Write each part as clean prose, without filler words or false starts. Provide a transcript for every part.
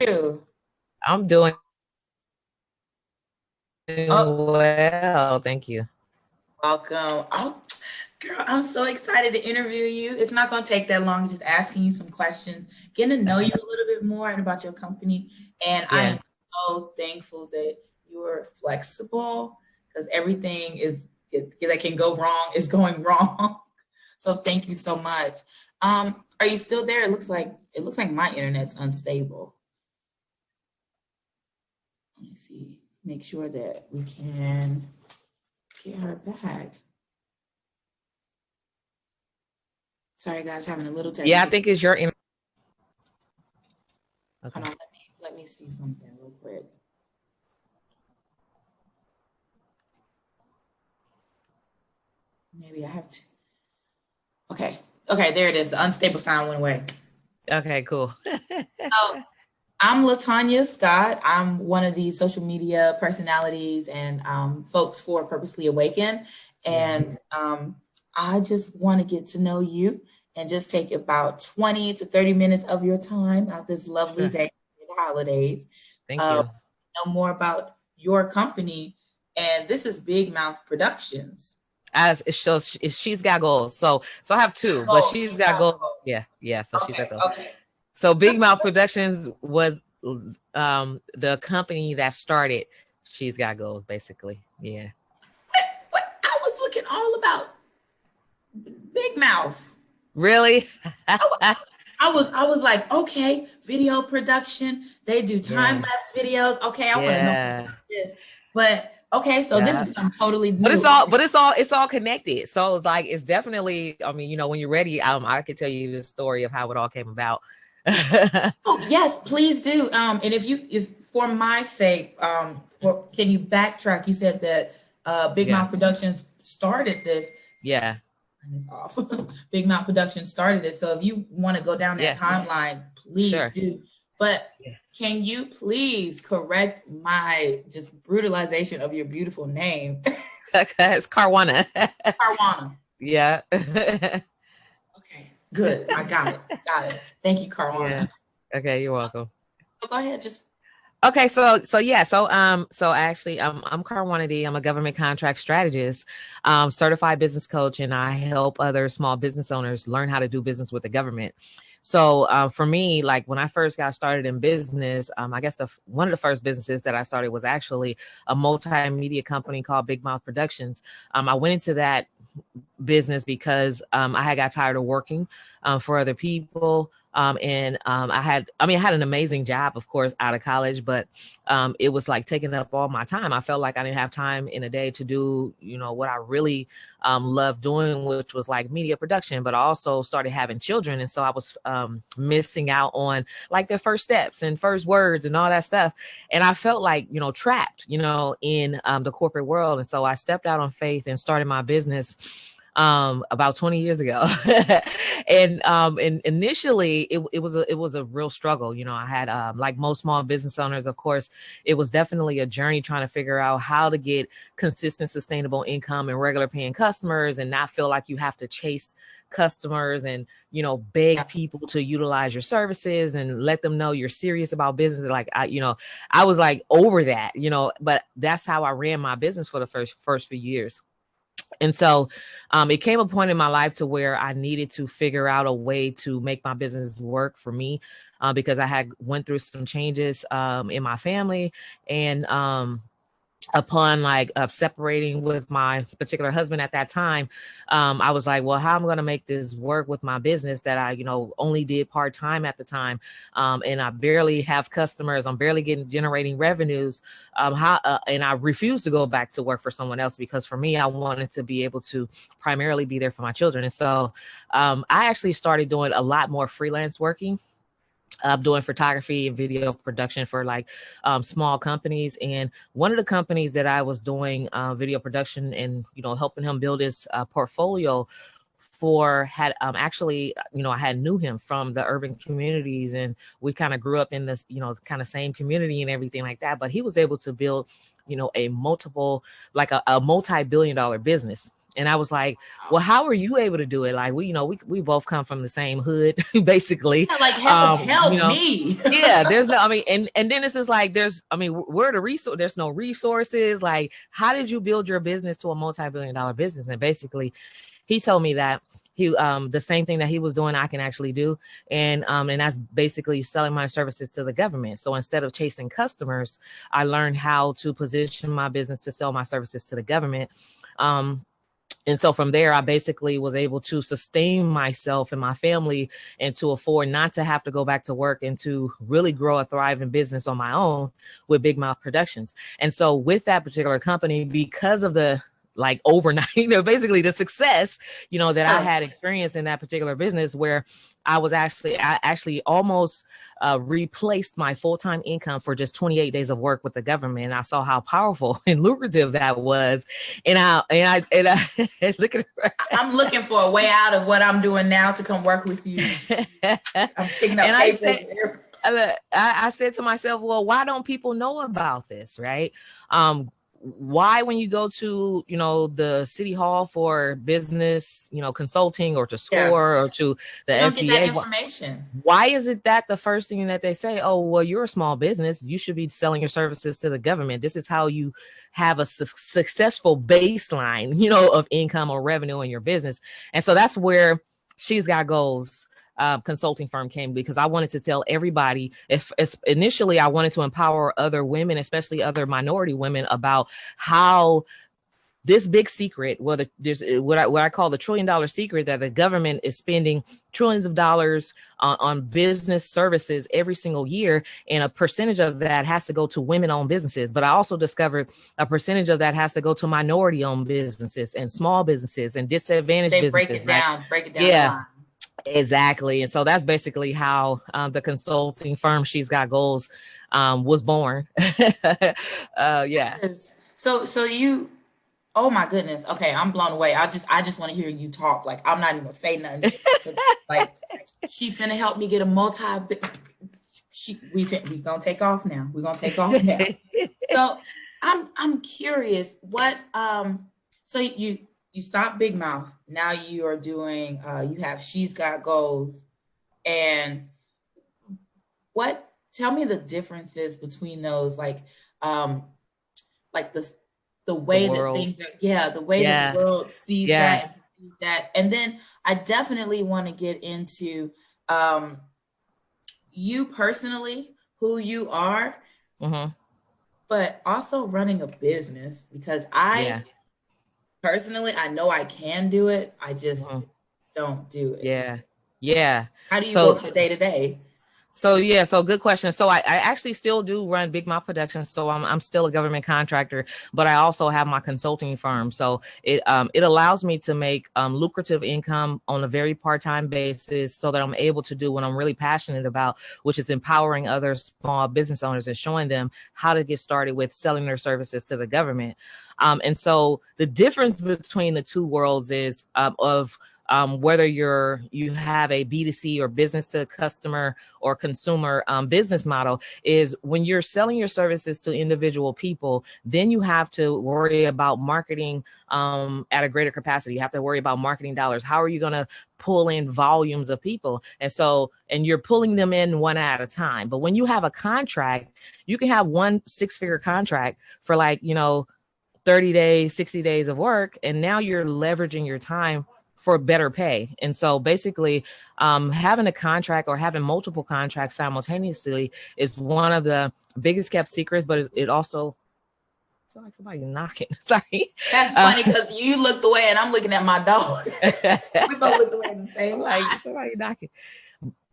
You. I'm doing Oh, well, thank you. welcome. Oh, girl, I'm so excited to interview you. It's not going to take that long. Just asking you some questions, getting to know you a little bit more and about your company. And I Yeah, am so thankful that you are flexible because everything that can go wrong is going wrong. So thank you so much. Are you still there? It looks like my internet's unstable. Let me see. Make sure that we can get her back. Sorry, guys, having a little yeah. I technical. think it's your. Hold Okay. on, let me see something real quick. Maybe I have to. Okay, okay, there it is. The unstable sound went away. Okay. Cool. So I'm Latanya Scott. I'm one of the social media personalities and folks for Purposely Awakened, Yeah. and I just want to get to know you and just take about 20 to 30 minutes of your time out this lovely Sure. day, the holidays. Thank Uh, you. know more about your company, and this is Big Mouth Productions. As it shows, she's got goals. So I have two, but Oh, she's she's got got goals. goals. Yeah, yeah. So she's got Okay, goals. okay. So Big Mouth Productions was the company that started. She's got goals, basically. Yeah. What? I was looking all about Big Mouth. Really? I, wa- I was like, okay, video production. They do time Yeah. lapse videos. Okay, I want to know more Yeah. about this. But okay, so this Yeah. is something totally But new. Okay. it's all connected. So it's like it's definitely. I mean, when you're ready, I can tell you the story of how it all came about. Oh yes, please do. And if for my sake, can you backtrack? You said that Big Yeah, Mouth Productions started this. yeah, Turn this off. Big Mouth Productions started it. So if you want to go down that yeah, timeline, please sure. do. But Yeah. can you please correct my just brutalization of your beautiful name, It's Karwanna. Karwana? Yeah. Okay, good. I got it. Got it. Thank you, Yeah. Karwana. Okay, you're welcome. So go ahead. Just Okay, so yeah, so actually I'm Karwanna D. I'm a government contract strategist, certified business coach, and I help other small business owners learn how to do business with the government. So for me, like when I first got started in business, I guess one of the first businesses that I started was actually a multimedia company called Big Mouth Productions. I went into that business because I had got tired of working for other people. I had an amazing job, of course, out of college, but it was like taking up all my time. I felt like I didn't have time in a day to do, what I really loved doing, which was like media production. But I also started having children, and so I was missing out on like their first steps and first words and all that stuff. And I felt like trapped, in the corporate world. And so I stepped out on faith and started my business about 20 years ago. And initially it was a real struggle. I had like most small business owners, of course, it was definitely a journey trying to figure out how to get consistent sustainable income and regular paying customers and not feel like you have to chase customers and beg yeah. people to utilize your services and let them know you're serious about business. Like I was like over that, but that's how I ran my business for the first few years. And so it came a point in my life to where I needed to figure out a way to make my business work for me, because I had went through some changes in my family. And upon like separating with my particular husband at that time, I was like, well, how am I going to make this work with my business that I only did part-time at the time, and I barely have customers, I'm barely getting generating revenues, how and I refused to go back to work for someone else, because for me, I wanted to be able to primarily be there for my children. And so I actually started doing a lot more freelance working. I'm doing photography and video production for like small companies. And one of the companies that I was doing video production and, helping him build his portfolio for had actually, I had knew him from the urban communities, and we kind of grew up in this, kind of same community and everything like that. But he was able to build, a multiple, like a multi-billion dollar business. And I was like, well, how are you able to do it? Like, we both come from the same hood, basically. Yeah, like, help me. Yeah, there's no, I mean, and then it's just like, where the resource, there's no resources. Like, how did you build your business to a multi-billion-dollar business? And basically, he told me that the same thing that he was doing, I can actually do. And that's basically selling my services to the government. So instead of chasing customers, I learned how to position my business to sell my services to the government. And so from there, I basically was able to sustain myself and my family and to afford not to have to go back to work and to really grow a thriving business on my own with Big Mouth Productions. And so with that particular company, because of the overnight, basically the success, that I had experienced in that particular business, where I actually almost replaced my full-time income for just 28 days of work with the government. And I saw how powerful and lucrative that was. And I look at her. I'm looking for a way out of what I'm doing now to come work with you. I'm picking up papers. I said to myself, well, why don't people know about this, right? Why, when you go to, the city hall for business, consulting, or to SCORE, or to the you don't SBA, get that information. Why is it that the first thing that they say, oh, well, you're a small business, you should be selling your services to the government. This is how you have a successful baseline, of income or revenue in your business. And so that's where She's Got Goals consulting firm came, because I wanted to tell everybody, if initially I wanted to empower other women, especially other minority women, about how this big secret, there's what I call the $1 trillion secret, that the government is spending trillions of dollars on business services every single year. And a percentage of that has to go to women-owned businesses. But I also discovered a percentage of that has to go to minority-owned businesses and small businesses and disadvantaged businesses. Break it down. Yeah. Exactly. And so that's basically how the consulting firm She's Got Goals was born. Yeah. So you, oh my goodness. Okay, I'm blown away. I just want to hear you talk. Like, I'm not even gonna say nothing. Like, she's gonna help me get a we gonna take off now. We're gonna take off now. So I'm curious, what so you stopped Big Mouth. Now you are doing, you have She's Got Goals. And tell me the differences between those, the way that things are, the way the world sees that. And then I definitely want to get into you personally, who you are, but also running a business, because personally, I know I can do it. I just don't do it. Yeah. How do you go from day to day? So good question. So I actually still do run Big Mouth Productions. So I'm still a government contractor, but I also have my consulting firm. So it allows me to make lucrative income on a very part-time basis, so that I'm able to do what I'm really passionate about, which is empowering other small business owners and showing them how to get started with selling their services to the government. And so the difference between the two worlds is whether you have a B2C or business to customer or consumer business model, is when you're selling your services to individual people, then you have to worry about marketing at a greater capacity. You have to worry about marketing dollars. How are you going to pull in volumes of people? And you're pulling them in one at a time. But when you have a contract, you can have one 6-figure contract for 30 days, 60 days of work. And now you're leveraging your time for better pay. And so basically having a contract or having multiple contracts simultaneously is one of the biggest kept secrets, but it also, I feel like somebody knocking. Sorry. That's funny, because you looked away and I'm looking at my dog. We both looked away at the same time. Like somebody knocking.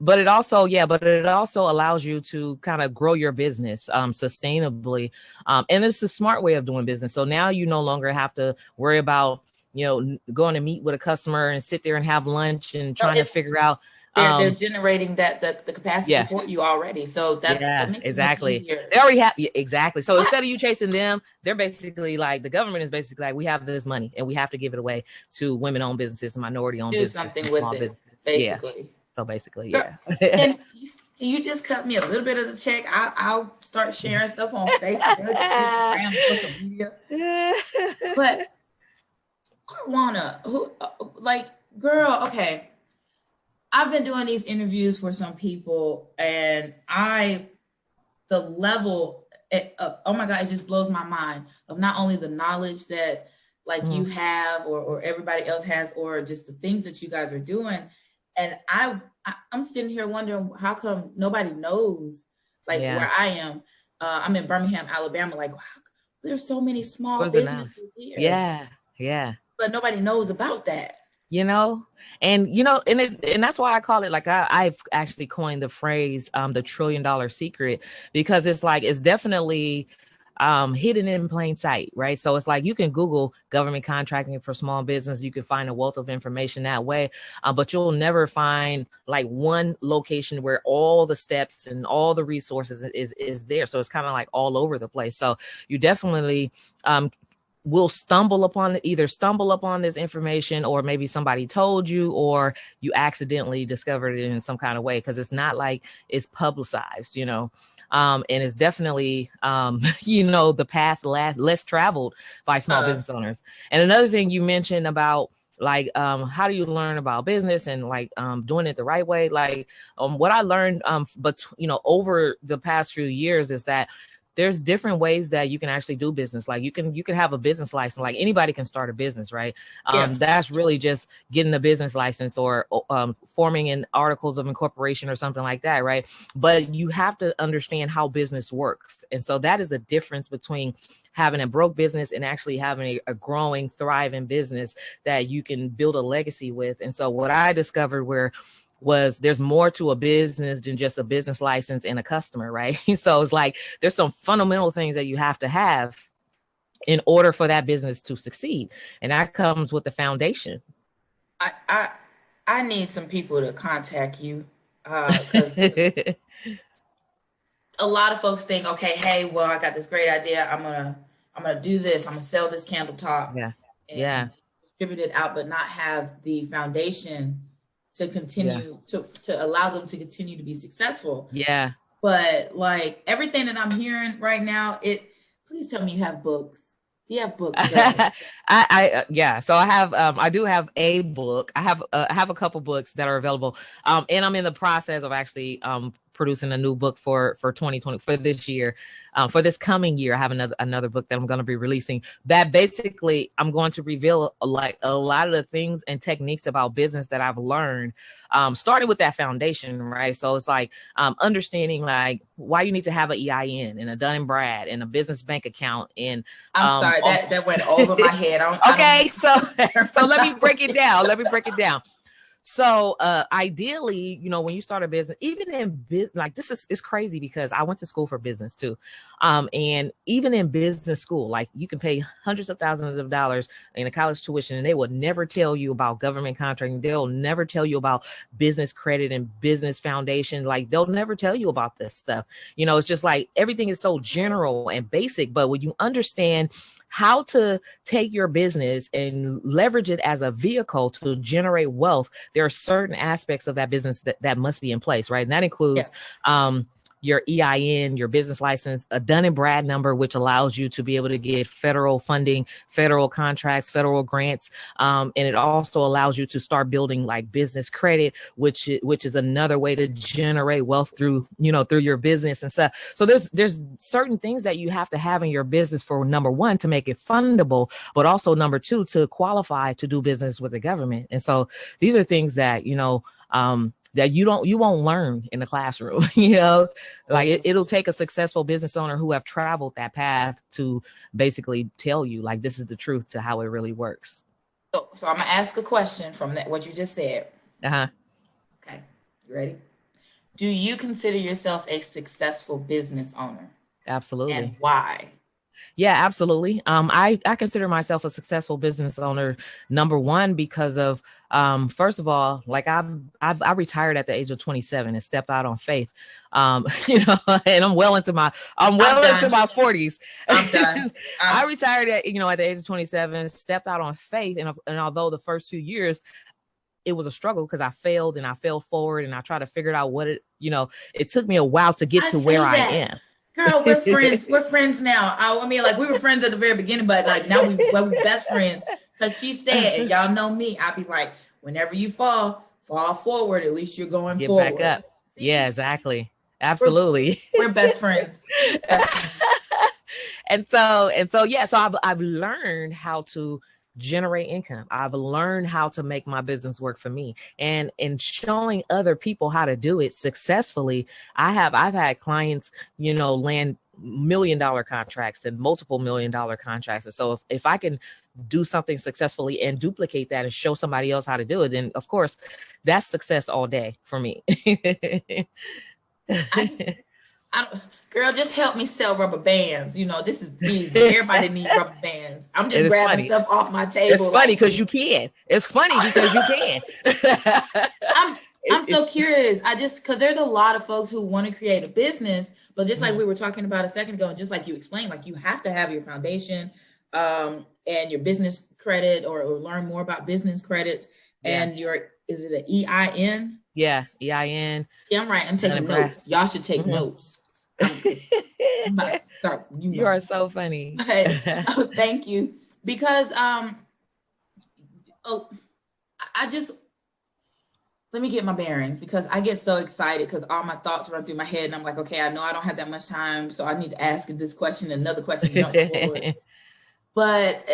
But it also allows you to kind of grow your business sustainably. And it's a smart way of doing business. So now you no longer have to worry about going to meet with a customer and sit there and have lunch and trying to figure out. They're generating the capacity for you already. So that makes exactly. It much easier. They already have exactly. So instead of you chasing them, they're basically like, the government is basically like, we have this money and we have to give it away to women-owned businesses and minority-owned businesses. Do something with it, basically. Yeah. So basically, And can you just cut me a little bit of the check? I'll start sharing stuff on Facebook, Instagram, social media. But Karwanna, who, like, girl, okay. I've been doing these interviews for some people, and the level, oh my God, it just blows my mind of not only the knowledge that like you have or everybody else has, or just the things that you guys are doing. And I'm sitting here wondering how come nobody knows, like where I am. I'm in Birmingham, Alabama. Like, wow, there's so many small businesses here. Yeah. But nobody knows about that. And that's why I call it, like, I've actually coined the phrase, the $1 trillion secret, because it's like, it's definitely hidden in plain sight, right? So it's like, you can Google government contracting for small business. You can find a wealth of information that way, but you'll never find like one location where all the steps and all the resources is there. So it's kind of like all over the place. So you definitely will stumble upon this information, or maybe somebody told you, or you accidentally discovered it in some kind of way, because it's not like it's publicized, and it's definitely the path less traveled by small business owners. And another thing you mentioned about, like, how do you learn about business and like doing it the right way? Like, what I learned over the past few years is that there's different ways that you can actually do business. Like, you can have a business license. Like, anybody can start a business, right? That's really just getting a business license, or forming in articles of incorporation or something like that, right? But you have to understand how business works. And so that is the difference between having a broke business and actually having a growing, thriving business that you can build a legacy with. And so what I discovered was there's more to a business than just a business license and a customer, right? So it's like, there's some fundamental things that you have to have in order for that business to succeed. And that comes with the foundation. I need some people to contact you, because a lot of folks think, okay, hey, well, I got this great idea. I'm gonna do this. I'm gonna sell this candle top. And distribute it out, but not have the foundation to continue to allow them to continue to be successful. But like everything that I'm hearing right now, please tell me you have books. Do you have books? So I do have a book. I have a couple books that are available. And I'm in the process of actually producing a new book for 2020, for this year. For this coming year, I have another book that I'm going to be releasing, that basically I'm going to reveal like a lot of the things and techniques about business that I've learned, starting with that foundation, right? So it's like understanding like why you need to have an EIN and a Dun and Brad and a business bank account. And I'm sorry, that went over my head. So let me break it down. So ideally, when you start a business, even in business, like it's crazy because I went to school for business too. And even in business school, like you can pay hundreds of thousands of dollars in a college tuition and they will never tell you about government contracting. They'll never tell you about business credit and business foundation. Like they'll never tell you about this stuff. It's just like everything is so general and basic, but when you understand how to take your business and leverage it as a vehicle to generate wealth, there are certain aspects of that business that must be in place, right? And that includes your EIN, your business license, a Dun and Brad number, which allows you to be able to get federal funding, federal contracts, federal grants. And it also allows you to start building like business credit, which is another way to generate wealth through your business and stuff. So there's certain things that you have to have in your business for, number one, to make it fundable, but also number two, to qualify to do business with the government. And so these are things that, that you won't learn in the classroom, like it'll take a successful business owner who have traveled that path to basically tell you like, this is the truth to how it really works. So I'm gonna ask a question from what you just said. Okay, you ready? Do you consider yourself a successful business owner? Absolutely. And why? Yeah, absolutely. I consider myself a successful business owner, number one, because of, first of all, like I retired at the age of 27 and stepped out on faith, and I'm well into my 40s. I'm done. I retired at the age of 27, stepped out on faith. And although the first 2 years, it was a struggle because I failed and I fell forward and I tried to figure out what it took me a while to get to where I am. Girl, we're friends now. I mean, like we were friends at the very beginning, but like now we're best friends. Because she said, and y'all know me, I'll be like, whenever you fall forward. At least you're going Get forward. back up. See? Yeah, exactly. Absolutely. We're best friends. Best friends. So I've learned how to generate income. I've learned how to make my business work for me, and in showing other people how to do it successfully. I've had clients, land $1 million contracts and multiple $1 million contracts. And so if I can do something successfully and duplicate that and show somebody else how to do it, then of course that's success all day for me. Girl, just help me sell rubber bands. This is easy. Everybody needs rubber bands. I'm just grabbing stuff off my table. It's funny because you can. It's funny because you can. I'm so curious. Because there's a lot of folks who want to create a business, but just like we were talking about a second ago, and just like you explained, like you have to have your foundation and your business credit or learn more about business credits and is it an EIN? Yeah, EIN. Yeah, I'm right. I'm taking notes. Y'all should take notes. I'm about to start, You are so funny. But, thank you. Because let me get my bearings, because I get so excited because all my thoughts run through my head and I'm like, okay, I know I don't have that much time, so I need to ask this question, another question, jump forward. But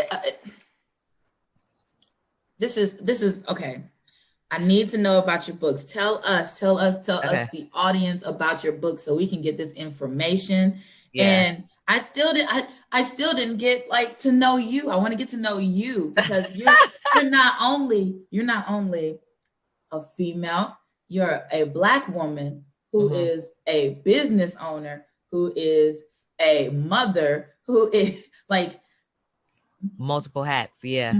this is okay. I need to know about your books. Tell us, the audience, about your books so we can get this information. Yeah. And I still didn't get to know you. I want to get to know you, because you're not only a female, you're a Black woman who is a business owner, who is a mother, who is multiple hats. Yeah.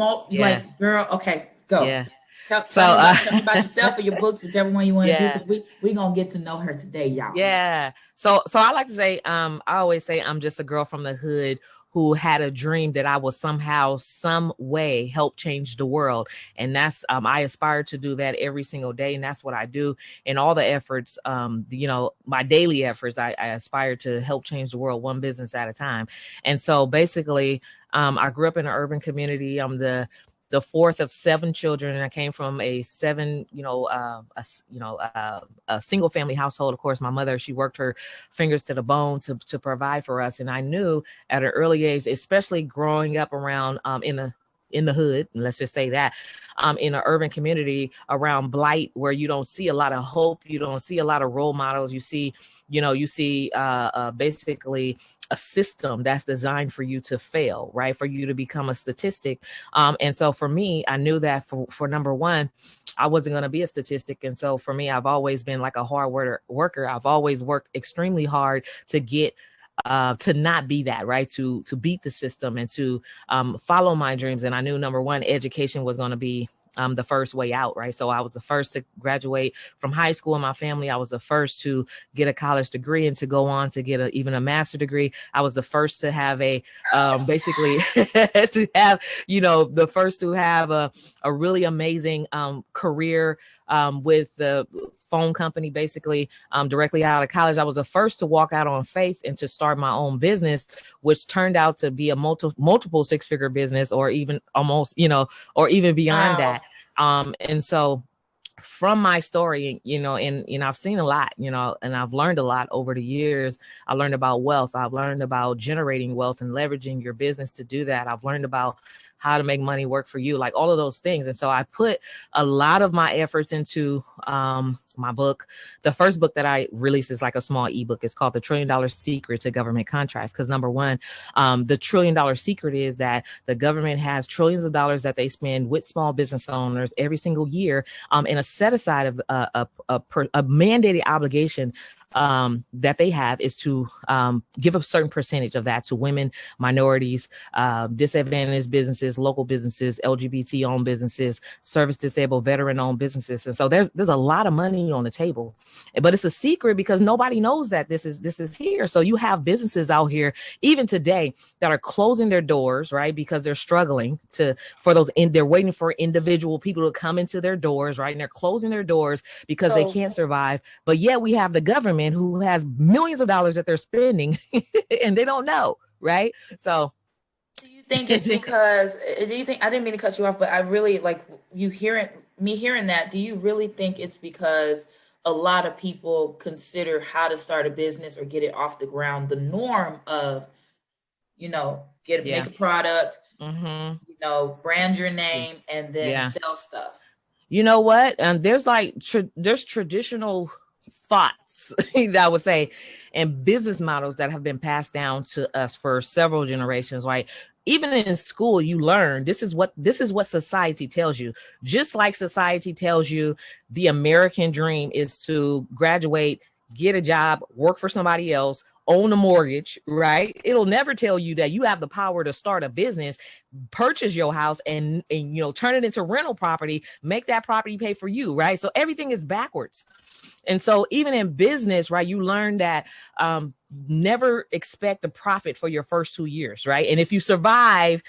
Girl, okay, go. Yeah. Tell me about yourself or your books, whichever one you want to do, because we gonna get to know her today, y'all. Yeah. So I like to say, I always say I'm just a girl from the hood who had a dream that I will somehow, some way help change the world. And that's, I aspire to do that every single day. And that's what I do in all the efforts, my daily efforts. I aspire to help change the world one business at a time. And so basically, I grew up in an urban community. I'm the fourth of 7 children, and I came from a single family household. Of course, my mother, she worked her fingers to the bone to provide for us, and I knew at an early age, especially growing up around in the hood, let's just say that, in an urban community around blight, where you don't see a lot of hope, you don't see a lot of role models, you see basically a system that's designed for you to fail, right? For you to become a statistic. And so for me, I knew that for number one, I wasn't going to be a statistic. And so for me, I've always been like a hard worker. I've always worked extremely hard to get to not be that, right? To beat the system and to follow my dreams. And I knew number one, education was going to be the first way out, right? So I was the first to graduate from high school in my family. I was the first to get a college degree and to go on to get even a master's degree. I was the first to have basically to have, the first to have a really amazing career with the phone company, basically directly out of college. I was the first to walk out on faith and to start my own business, which turned out to be a multiple 6-figure business, or even almost, or even beyond that. And so from my story, and I've seen a lot, and I've learned a lot over the years. I learned about wealth. I've learned about generating wealth and leveraging your business to do that. I've learned about how to make money work for you, like all of those things. And so I put a lot of my efforts into my book. The first book that I released is like a small ebook. It's called The $1 Trillion Secret to Government Contracts. Because number one, the $1 trillion secret is that the government has trillions of dollars that they spend with small business owners every single year, and a set aside of a mandated obligation that they have is to give a certain percentage of that to women, minorities, disadvantaged businesses, local businesses, LGBT owned businesses, service disabled, veteran owned businesses. And so there's a lot of money on the table, but it's a secret because nobody knows that this is here. So you have businesses out here even today that are closing their doors, right? Because they're struggling they're waiting for individual people to come into their doors, right? And they're closing their doors because they can't survive. But yet we have the government who has millions of dollars that they're spending and they don't know, right? So do you think it's because, do you think, I didn't mean to cut you off, but I really like me hearing that. Do you really think it's because a lot of people consider how to start a business or get it off the ground the norm of, make a product, brand your name and then sell stuff? You know what? There's like, there's traditional thoughts that I would say, and business models that have been passed down to us for several generations, right? Even in school, you learn this is what society tells you. Just like society tells you the American dream is to graduate, get a job, work for somebody else, own a mortgage, right? It'll never tell you that you have the power to start a business, purchase your house and turn it into rental property, make that property pay for you, right? So everything is backwards. And so even in business, right, you learn that never expect a profit for your first 2 years, right? And if you survive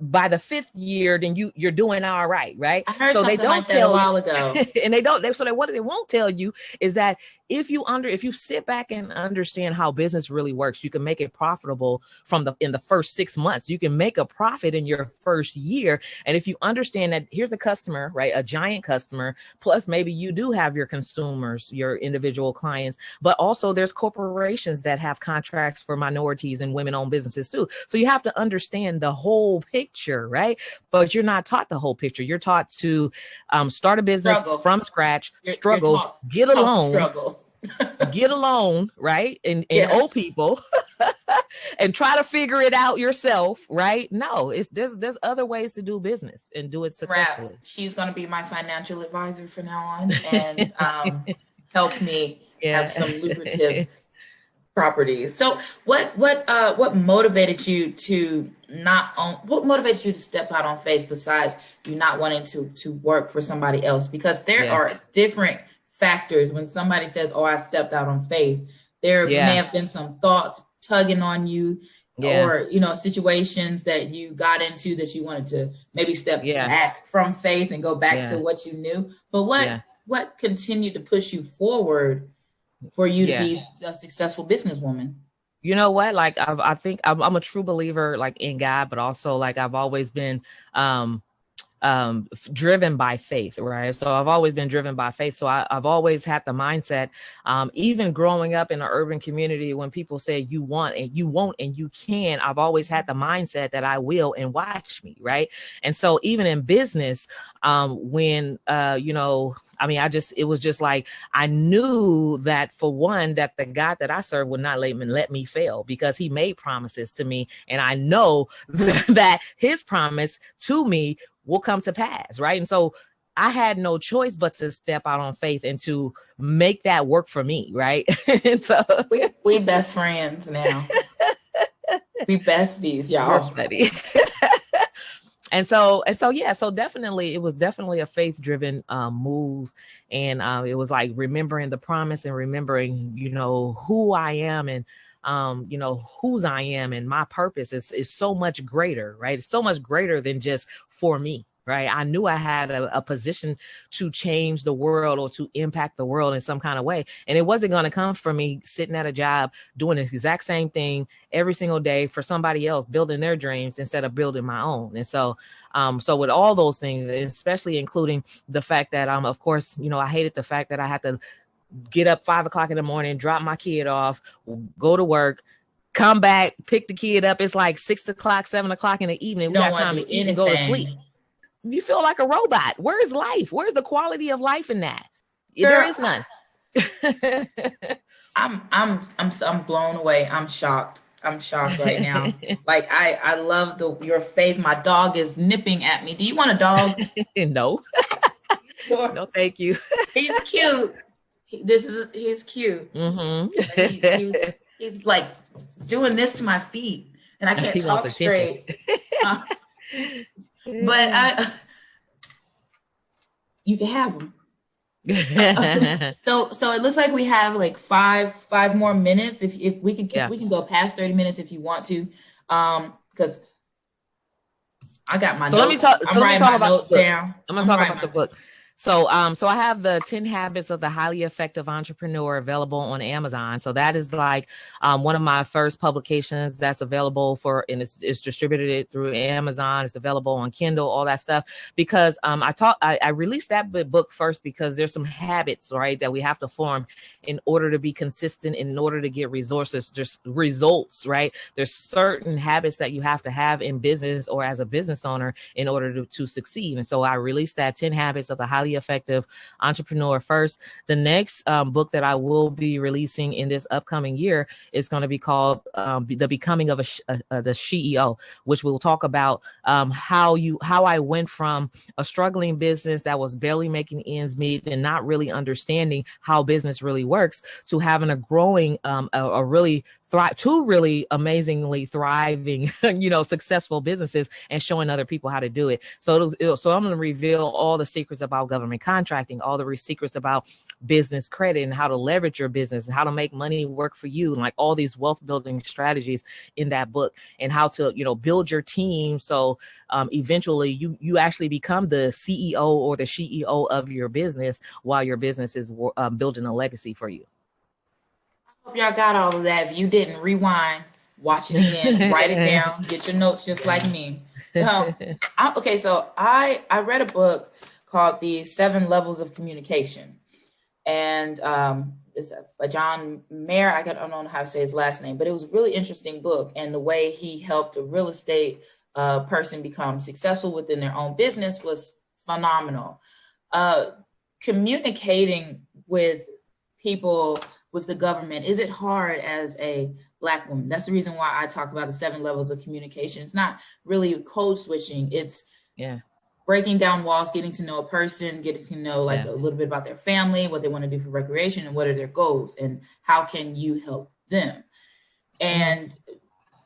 by the 5th year, then you're doing all right, right? I heard so something they don't like that a while ago. And what they won't tell you is that if you sit back and understand how business really works, you can make it profitable in the first 6 months. You can make a profit in your first year. And if you understand that here's a customer, right? A giant customer, plus maybe you do have your consumers, your individual clients, but also there's corporations that have contracts for minorities and women-owned businesses too. So you have to understand the whole picture, right? But you're not taught the whole picture. You're taught to start a business from scratch, struggle, get a loan. Get a loan, right? And owe people and try to figure it out yourself, right? No, there's other ways to do business and do it successfully. She's going to be my financial advisor from now on and help me have some lucrative properties. So what motivated you to what motivated you to step out on faith besides you not wanting to work for somebody else? Because there are different factors when somebody says, "Oh, I stepped out on faith." There may have been some thoughts tugging on you, or situations that you got into that you wanted to maybe step back from faith and go back to what you knew. But what continued to push you forward for you to be a successful businesswoman? You know what? Like I think I'm a true believer, like in God, but also like I've always been driven by faith, right? So I've always been driven by faith. So I've always had the mindset, even growing up in an urban community, when people say you want and you won't and you can, I've always had the mindset that I will and watch me, right? And so even in business, when it was just like I knew that for one, that the God that I serve would not let me fail because he made promises to me, and I know that his promise to me will come to pass, right? And so I had no choice but to step out on faith and to make that work for me, right? And so we best friends now. We besties, y'all. And so definitely, it was definitely a faith-driven move. And it was like remembering the promise and remembering, who I am and whose I am, and my purpose is so much greater, right? It's so much greater than just for me, right? I knew I had a position to change the world or to impact the world in some kind of way. And it wasn't going to come from me sitting at a job doing the exact same thing every single day for somebody else, building their dreams instead of building my own. And so with all those things, especially including the fact that, of course, I hated the fact that I had to get up 5 o'clock in the morning, drop my kid off, go to work, come back, pick the kid up. It's like 6 o'clock, 7 o'clock in the evening. We got time to eat and go to sleep. You feel like a robot. Where's life? Where's the quality of life in that? Girl, there is none. I'm blown away. I'm shocked right now. Like I love your faith. My dog is nipping at me. Do you want a dog? No. Sure. No, thank you. He's cute. He's cute. Mm-hmm. He's like doing this to my feet, and I can't talk straight. But you can have him. So it looks like we have like five more minutes. If we can we can go past 30 minutes if you want to, because I got my notes. I'm writing my notes down. I'm gonna talk about the book. So I have the 10 Habits of the Highly Effective Entrepreneur available on Amazon. So that is like one of my first publications that's available and it's distributed through Amazon. It's available on Kindle, all that stuff. Because I released that book first because there's some habits, right, that we have to form in order to be consistent, in order to get resources, just results, right? There's certain habits that you have to have in business or as a business owner in order to succeed. And so I released that 10 Habits of the Highly Effective Entrepreneur first. The next book that I will be releasing in this upcoming year is going to be called The Becoming of the CEO, which will talk about how I went from a struggling business that was barely making ends meet and not really understanding how business really works to having a growing, a really two really amazingly thriving, successful businesses and showing other people how to do it. So I'm going to reveal all the secrets about government contracting, all the secrets about business credit and how to leverage your business and how to make money work for you, and like all these wealth building strategies in that book, and how to, build your team. So eventually you actually become the CEO or the CEO of your business while your business is building a legacy for you. Hope y'all got all of that. If you didn't, rewind, watch it again, write it down, get your notes just like me. Okay, so I read a book called The 7 Levels of Communication, and it's by John Mayer. I don't know how to say his last name, but it was a really interesting book, and the way he helped a real estate person become successful within their own business was phenomenal. Communicating with people, with the government, is it hard as a Black woman? That's the reason why I talk about the 7 levels of communication. It's not really code switching. It's breaking down walls, getting to know a person, getting to know a little bit about their family, what they want to do for recreation, and what are their goals, and how can you help them. And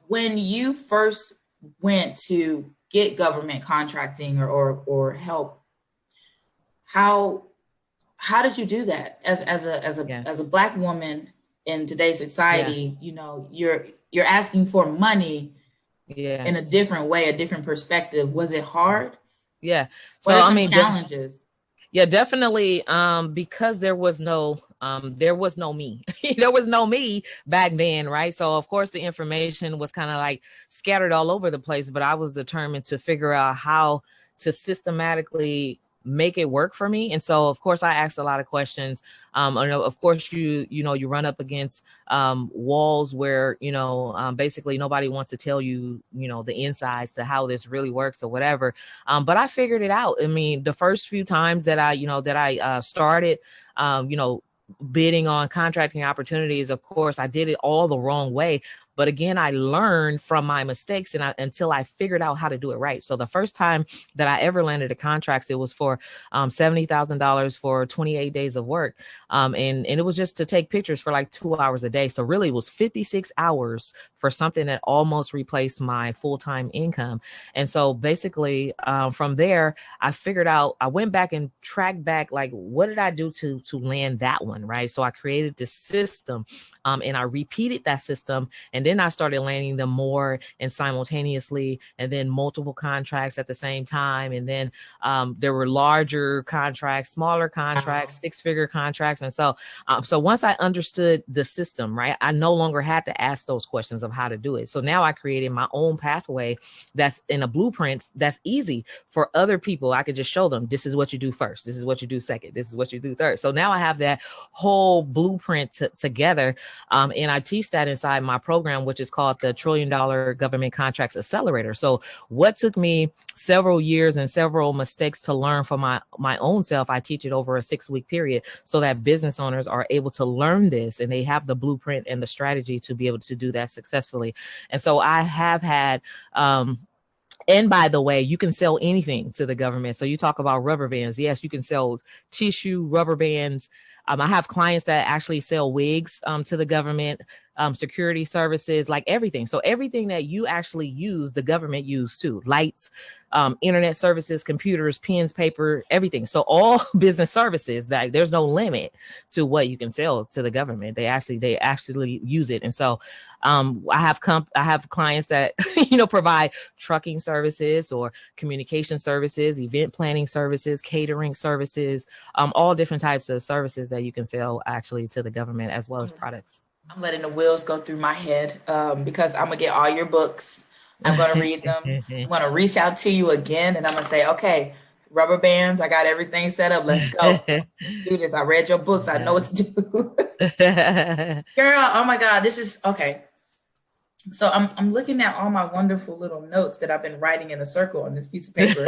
when you first went to get government contracting or help, how did you do that as a Black woman in today's society? You're asking for money in a different way, a different perspective. Was it hard? Yeah. So what are some challenges? Yeah, definitely. Because there was no me. There was no me back then, right? So of course the information was kind of like scattered all over the place, but I was determined to figure out how to systematically make it work for me. And so of course I asked a lot of questions. Of course you run up against walls where basically nobody wants to tell you the insides to how this really works or whatever. But I figured it out. I mean, the first few times that I started bidding on contracting opportunities, of course I did it all the wrong way. But again, I learned from my mistakes until I figured out how to do it right. So the first time that I ever landed a contract, it was for $70,000 for 28 days of work. And it was just to take pictures for like 2 hours a day. So really it was 56 hours for something that almost replaced my full-time income. And so basically from there, I figured out, I went back and tracked back, like, what did I do to land that one, right? So I created this system and I repeated that system. And then I started landing them more and simultaneously, and then multiple contracts at the same time. And then there were larger contracts, smaller contracts, 6-figure contracts. And so once I understood the system, right, I no longer had to ask those questions of how to do it. So now I created my own pathway that's in a blueprint that's easy for other people. I could just show them, this is what you do first. This is what you do second. This is what you do third. So now I have that whole blueprint together. And I teach that inside my program, which is called the $1 Trillion Government Contracts Accelerator. So what took me several years and several mistakes to learn for my own self, I teach it over a 6-week period so that business owners are able to learn this and they have the blueprint and the strategy to be able to do that successfully. And so I have had, and by the way, you can sell anything to the government. So you talk about rubber bands. Yes, you can sell tissue, rubber bands. I have clients that actually sell wigs to the government, security services, like everything. So everything that you actually use, the government used too. Lights, internet services, computers, pens, paper, everything. So all business services, that there's no limit to what you can sell to the government. They actually use it. And so I have clients that, provide trucking services or communication services, event planning services, catering services, all different types of services that you can sell actually to the government as well as products. I'm letting the wheels go through my head because I'm gonna get all your books. I'm gonna read them. I'm gonna reach out to you again, and I'm gonna say, okay, rubber bands, I got everything set up. Let's go. Do this. I read your books. I know what to do. Girl, oh my God, this is okay. So I'm looking at all my wonderful little notes that I've been writing in a circle on this piece of paper.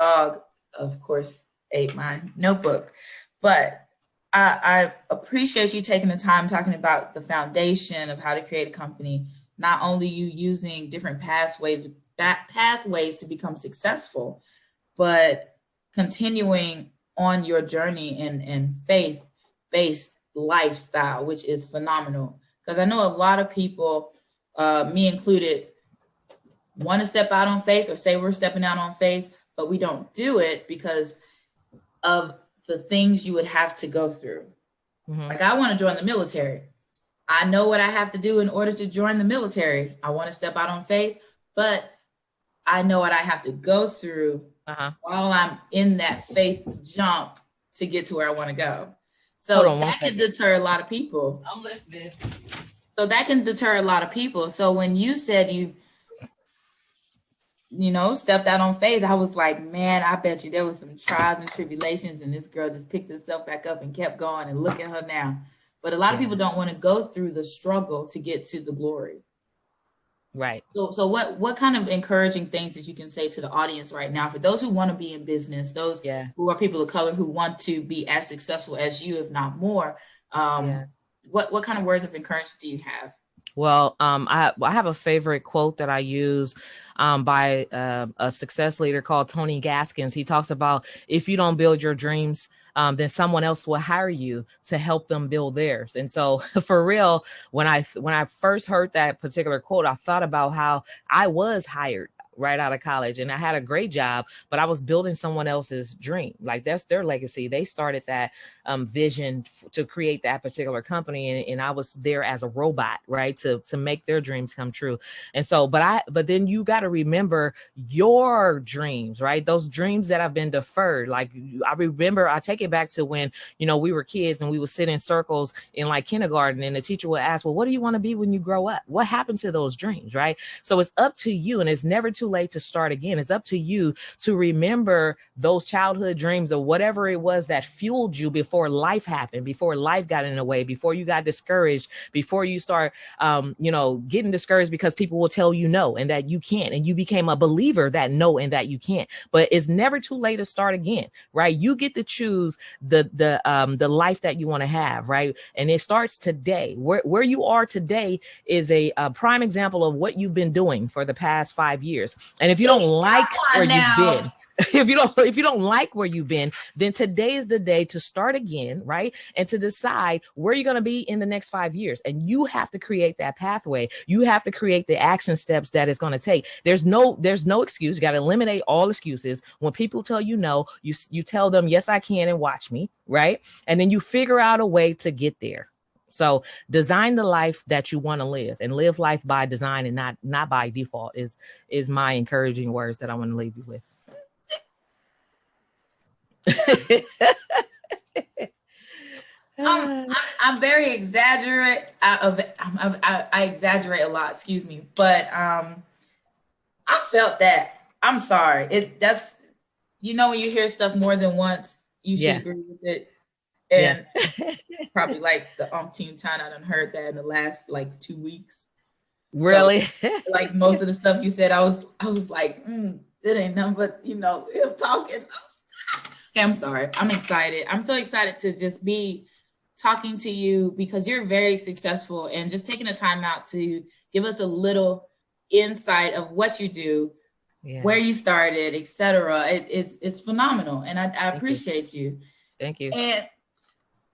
Dog, of course, ate my notebook, but I appreciate you taking the time talking about the foundation of how to create a company. Not only you using different pathways to become successful, but continuing on your journey in faith-based lifestyle, which is phenomenal. Because I know a lot of people, me included, want to step out on faith or say we're stepping out on faith, but we don't do it because of the things you would have to go through. Mm-hmm. Like, I want to join the military. I know what I have to do in order to join the military. I want to step out on faith, but I know what I have to go through while I'm in that faith jump to get to where I want to go. So that can deter a lot of people. I'm listening. So that can deter a lot of people. So when you said you stepped out on faith, I was like, man, I bet you there was some trials and tribulations, and this girl just picked herself back up and kept going, and look at her now. But a lot of people don't want to go through the struggle to get to the glory. Right. So what kind of encouraging things that you can say to the audience right now for those who want to be in business, those who are people of color who want to be as successful as you, if not more? What kind of words of encouragement do you have? Well, I have a favorite quote that I use by a success leader called Tony Gaskins. He talks about, if you don't build your dreams, then someone else will hire you to help them build theirs. And so for real, when I first heard that particular quote, I thought about how I was hired right out of college and I had a great job, but I was building someone else's dream. Like, that's their legacy. They started that vision to create that particular company. And I was there as a robot, right? To make their dreams come true. And so, but then you got to remember your dreams, right? Those dreams that have been deferred. Like, I take it back to when, we were kids and we would sit in circles in like kindergarten, and the teacher would ask, well, what do you want to be when you grow up? What happened to those dreams, right? So it's up to you, and it's never too late to start again. It's up to you to remember those childhood dreams or whatever it was that fueled you before life happened, before life got in the way, before you got discouraged, before you start, getting discouraged because people will tell you no and that you can't, and you became a believer that no and that you can't. But it's never too late to start again, right? You get to choose the life that you want to have, right? And it starts today. Where you are today is a prime example of what you've been doing for the past 5 years. And if you don't like where you've been, if you don't like where you've been, then today is the day to start again, right? And to decide where you're going to be in the next 5 years. And you have to create that pathway. You have to create the action steps that it's going to take. There's no excuse. You got to eliminate all excuses. When people tell you no, you tell them, yes, I can, and watch me, right? And then you figure out a way to get there. So design the life that you want to live, and live life by design and not by default is my encouraging words that I want to leave you with. I'm very exaggerate. I exaggerate a lot, excuse me, but I felt that. I'm sorry. That's when you hear stuff more than once, you should agree with it. And probably like the umpteenth time I done heard that in the last like 2 weeks. Really? So, like, most of the stuff you said, I was like, it ain't nothing but him talking. Okay, I'm sorry. I'm excited. I'm so excited to just be talking to you because you're very successful, and just taking the time out to give us a little insight of what you do, where you started, etc. It's phenomenal, and I appreciate you. Thank you. And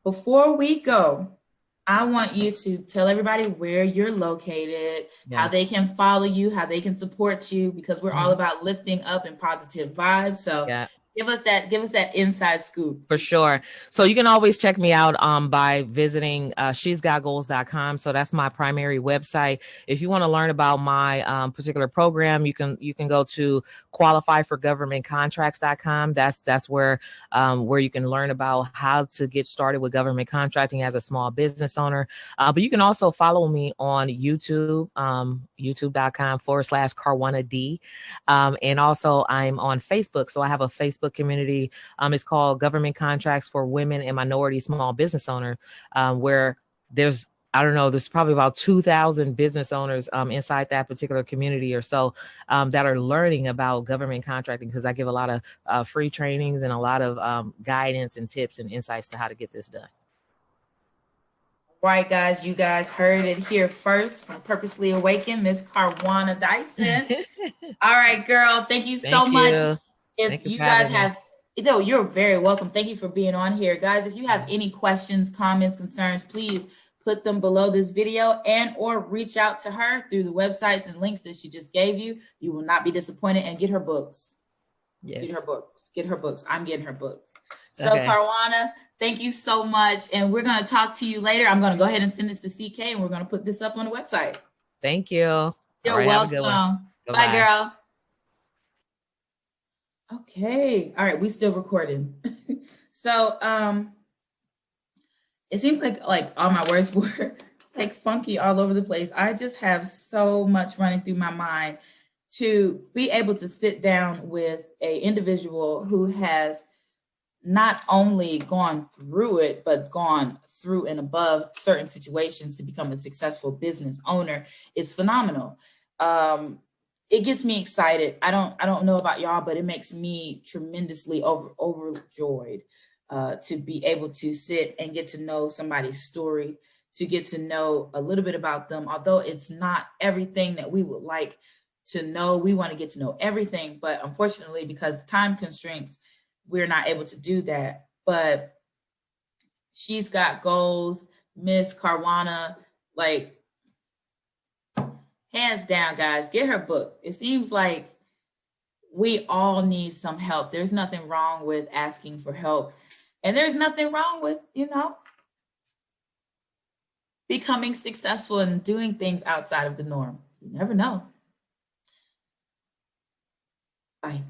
before we go, I want you to tell everybody where you're located, how they can follow you, how they can support you, because we're all about lifting up and positive vibes. So Give us that inside scoop. For sure. So you can always check me out by visiting she'sgotgoals.com. So that's my primary website. If you want to learn about my particular program, you can go to qualifyforgovernmentcontracts.com. That's where you can learn about how to get started with government contracting as a small business owner. But you can also follow me on YouTube, youtube.com/Karwanna D. And also I'm on Facebook. So I have a Facebook community. It's called Government Contracts for Women and Minority Small Business Owner, where there's probably about 2,000 business owners inside that particular community or so that are learning about government contracting, because I give a lot of free trainings and a lot of guidance and tips and insights to how to get this done. Right, guys, you guys heard it here first from Purposely Awakened, Miss Karwanna Dyson. All right, girl, thank you so much. If you guys have, you're very welcome. Thank you for being on here. Guys, if you have any questions, comments, concerns, please put them below this video and or reach out to her through the websites and links that she just gave you. You will not be disappointed, and get her books. Yes. Get her books. Get her books. I'm getting her books. So Karwanna, thank you so much. And we're going to talk to you later. I'm going to go ahead and send this to CK, and we're going to put this up on the website. Thank you. You're welcome. Bye, girl. Okay. All right. We still recording. So, it seems like all my words were like funky all over the place. I just have so much running through my mind to be able to sit down with an individual who has not only gone through it, but gone through and above certain situations to become a successful business owner is phenomenal. It gets me excited. I don't know about y'all, but it makes me tremendously overjoyed to be able to sit and get to know somebody's story, to get to know a little bit about them. Although it's not everything that we would like to know, we want to get to know everything, but unfortunately, because of time constraints, we're not able to do that. But she's got goals, Miss Karwanna, like, hands down, guys, get her book. It seems like we all need some help. There's nothing wrong with asking for help. And there's nothing wrong with, becoming successful and doing things outside of the norm. You never know. Bye.